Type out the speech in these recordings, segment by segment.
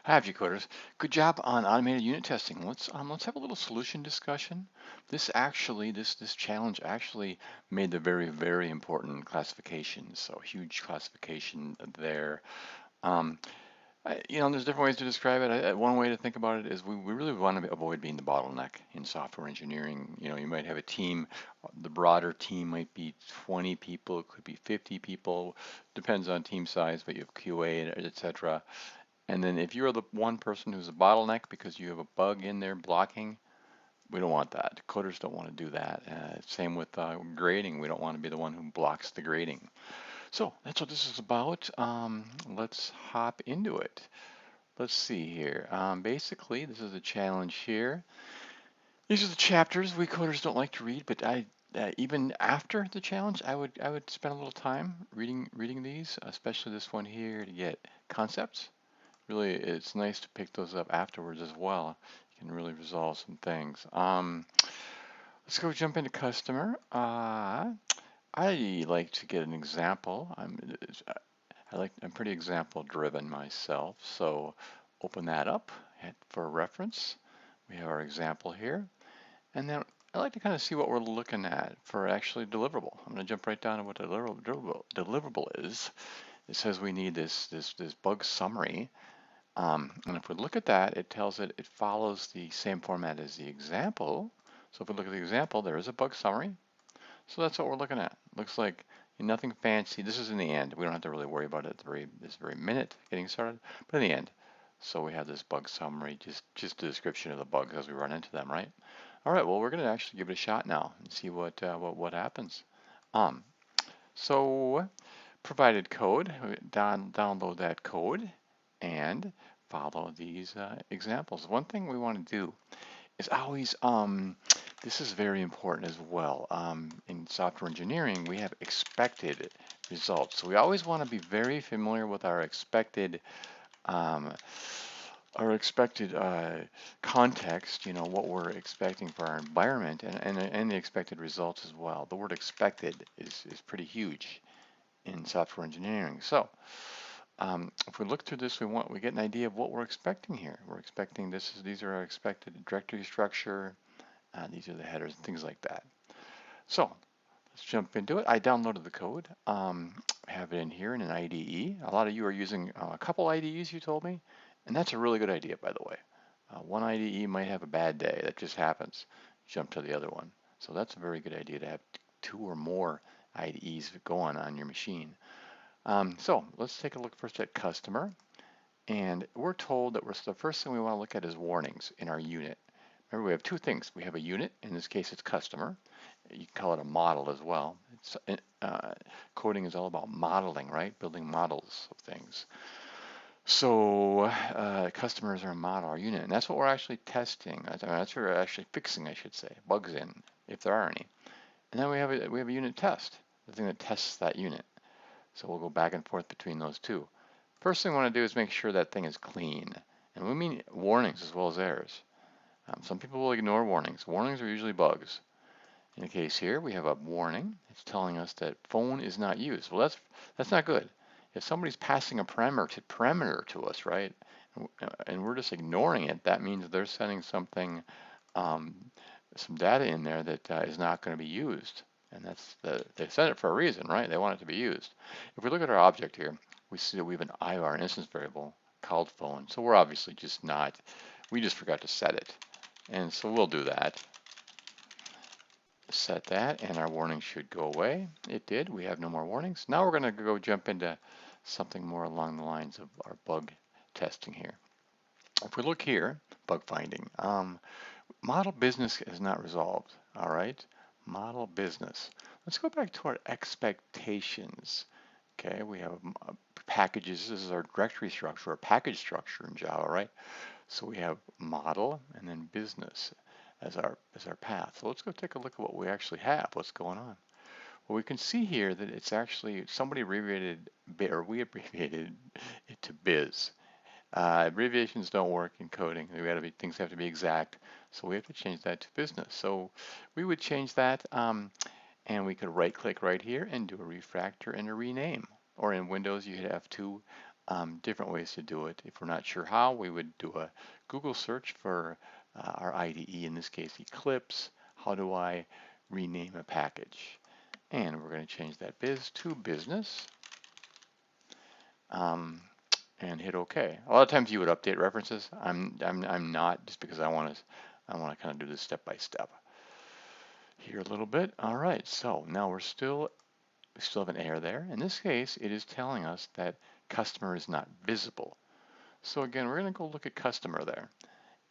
Hi, coders. Good job on automated unit testing. Let's have a little solution discussion. This challenge actually made the very important classification. So huge classification there. Um, there's different ways to describe it. One way to think about it is we really want to avoid being the bottleneck in software engineering. You might have a team. The broader team might be 20 people. It could be 50 people. Depends on team size, but you have QA, etc. And then if you're the one person who's a bottleneck because you have a bug in there blocking, we don't want that. Coders don't want to do that. Same with grading. We don't want to be the one who blocks the grading. So that's what this is about. Let's hop into it. Let's see here. Basically, this is a challenge here. These are the chapters we coders don't like to read, but even after the challenge, I would spend a little time reading these, especially this one here to get concepts. Really, it's nice to pick those up afterwards as well. You can really resolve some things. Let's go jump into customer. I like to get an example. I'm pretty example driven myself. So open that up for reference. We have our example here. And then I like to kind of see what we're looking at for actually deliverable. I'm going to jump right down to what deliverable is. It says we need this bug summary. And if we look at that, it tells it follows the same format as the example. So if we look at the example, there is a bug summary. So that's what we're looking at. Looks like nothing fancy. This is in the end. We don't have to really worry about it at this very minute getting started, but in the end. So we have this bug summary, just a description of the bugs as we run into them, right? All right. Well, we're going to actually give it a shot now and see what happens. Um, so provided code, download that code and follow these examples. One thing we want to do is always, this is very important as well. In software engineering, we have expected results. So we always want to be very familiar with um, our expected context, what we're expecting for our environment and the expected results as well. The word expected is pretty huge in software engineering. So if we look through this, we get an idea of what we're expecting here. We're expecting these are our expected directory structure. These are the headers and things like that. So let's jump into it. I downloaded the code. Have it in here in an IDE. A lot of you are using a couple IDEs, you told me, and that's a really good idea, by the way. One IDE might have a bad day. That just happens. Jump to the other one. So that's a very good idea to have two or more IDEs going on your machine. So let's take a look first at customer. And we're told that the first thing we want to look at is warnings in our unit. Remember, we have two things. We have a unit. In this case, it's customer. You can call it a model as well. Coding is all about modeling, right? Building models of things. So customers are a model, our unit. And that's what we're actually testing. That's what we're actually fixing, I should say, bugs in, if there are any. And then we have a unit test, the thing that tests that unit. So we'll go back and forth between those two. First thing we want to do is make sure that thing is clean. And we mean warnings as well as errors. Some people will ignore warnings. Warnings are usually bugs. In the case here, we have a warning. It's telling us that phone is not used. Well, that's not good. If somebody's passing a parameter to us, right, and we're just ignoring it, that means they're sending some data in there that is not going to be used. And they sent it for a reason, right? They want it to be used. If we look at our object here, we see that we have an IR, instance variable, called phone. So we're obviously we just forgot to set it. And so we'll do that. Set that, and our warning should go away. It did. We have no more warnings. Now we're going to go jump into something more along the lines of our bug testing here. If we look here, bug finding, model business is not resolved. All right, model business. Let's go back to our expectations. Okay, we have packages. This is our directory structure, or package structure in Java, right? So we have model and then business as our path. So let's go take a look at what we actually have, what's going on. Well, we can see here that it's actually somebody abbreviated, or we abbreviated it to biz. Abbreviations don't work in coding. Things have to be exact. So we have to change that to business. So we would change that, and we could right click right here and do a refactor and a rename. Or in Windows, you could F2 different ways to do it. If we're not sure how, we would do a Google search for our IDE, in this case Eclipse. How do I rename a package? And we're going to change that biz to business. And hit OK. A lot of times you would update references. I'm not, just because I want to kind of do this step by step here a little bit. All right, so now we still have an error there. In this case, it is telling us that customer is not visible. So again, we're going to go look at customer there.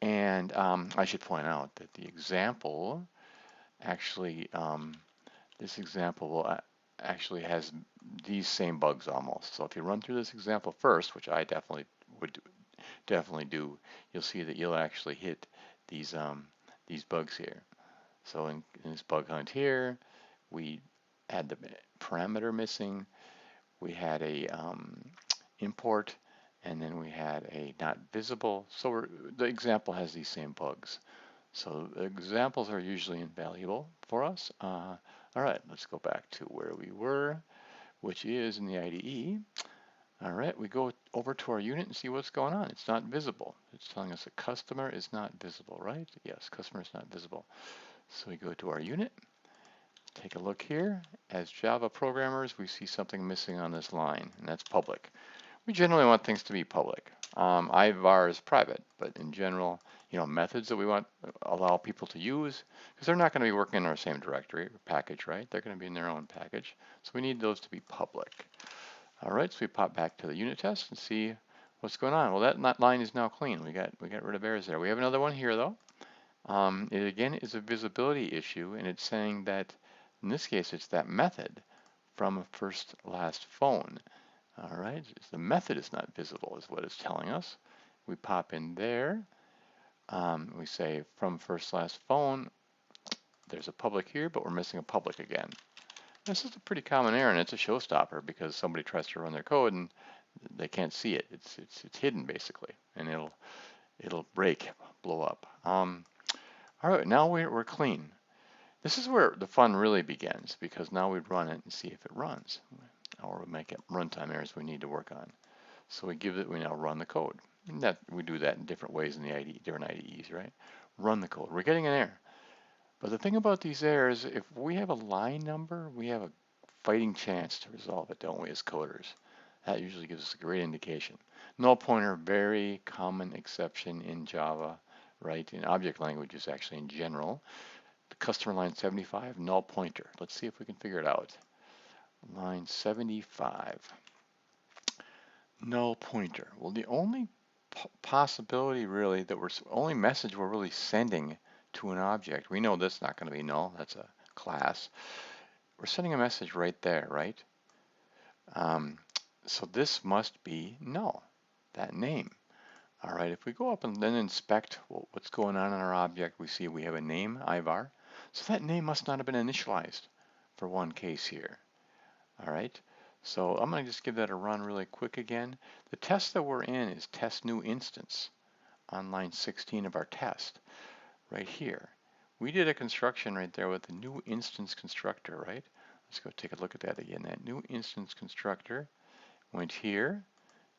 And I should point out that the example actually, this example will actually has these same bugs almost. So if you run through this example first, which I would definitely do, you'll see that you'll actually hit these bugs here. So in this bug hunt here, we had the parameter missing, we had a import, and then we had a not visible. So the example has these same bugs. So the examples are usually invaluable for us. All right, let's go back to where we were, which is in the IDE. All right, we go over to our unit and see what's going on. It's not visible. It's telling us a customer is not visible, right? Yes, customer is not visible. So we go to our unit, take a look here. As Java programmers, we see something missing on this line, and that's public. We generally want things to be public. iVar is private, but in general, methods that we want allow people to use, because they're not going to be working in our same directory or package, right? They're going to be in their own package. So we need those to be public. All right, so we pop back to the unit test and see what's going on. Well, that line is now clean. We got rid of errors there. We have another one here though. It again is a visibility issue, and it's saying that in this case it's that method from first last phone. All right, the method is not visible is what it's telling us. We pop in there. We say from first last phone. There's a public here, but we're missing a public again. This is a pretty common error, and it's a showstopper because somebody tries to run their code and they can't see it. It's hidden basically, and it'll break, blow up. All right, now we're clean. This is where the fun really begins, because now we run it and see if it runs, or we make it runtime errors we need to work on. So we now run the code. And that we do that in different ways in the IDE, different IDEs, right? Run the code. We're getting an error. But the thing about these errors, if we have a line number, we have a fighting chance to resolve it, don't we, as coders? That usually gives us a great indication. Null pointer, very common exception in Java, right? In object languages, actually, in general. The customer line 75, null pointer. Let's see if we can figure it out. Line 75, null pointer. Well, the only possibility really only message we're really sending to an object, we know that's not going to be null, that's a class. We're sending a message right there, right? So this must be null, that name. All right, if we go up and then inspect what's going on in our object, we see we have a name, iVar. So that name must not have been initialized for one case here. All right, so I'm going to just give that a run really quick again. The test that we're in is test new instance on line 16 of our test right here. We did a construction right there with the new instance constructor, right? Let's go take a look at that again. That new instance constructor went here,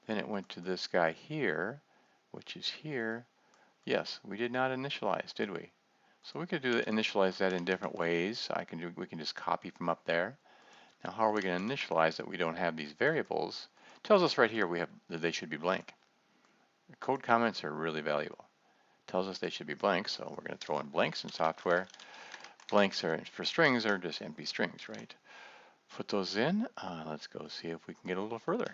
then it went to this guy here, which is here. Yes, we did not initialize, did we? So we could initialize that in different ways. We can just copy from up there. Now, how are we going to initialize that we don't have these variables? It tells us right here that they should be blank. Code comments are really valuable. It tells us they should be blank, so we're going to throw in blanks in software. Blanks for strings are just empty strings, right? Put those in. Let's go see if we can get a little further.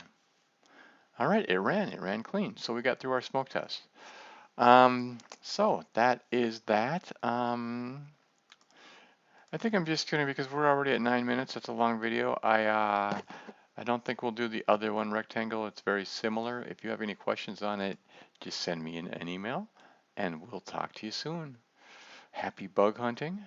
All right, it ran clean. So we got through our smoke test. So that is that. I think I'm just gonna, because we're already at 9 minutes, that's a long video. I don't think we'll do the other one, rectangle. It's very similar. If you have any questions on it, just send me an email and we'll talk to you soon. Happy bug hunting.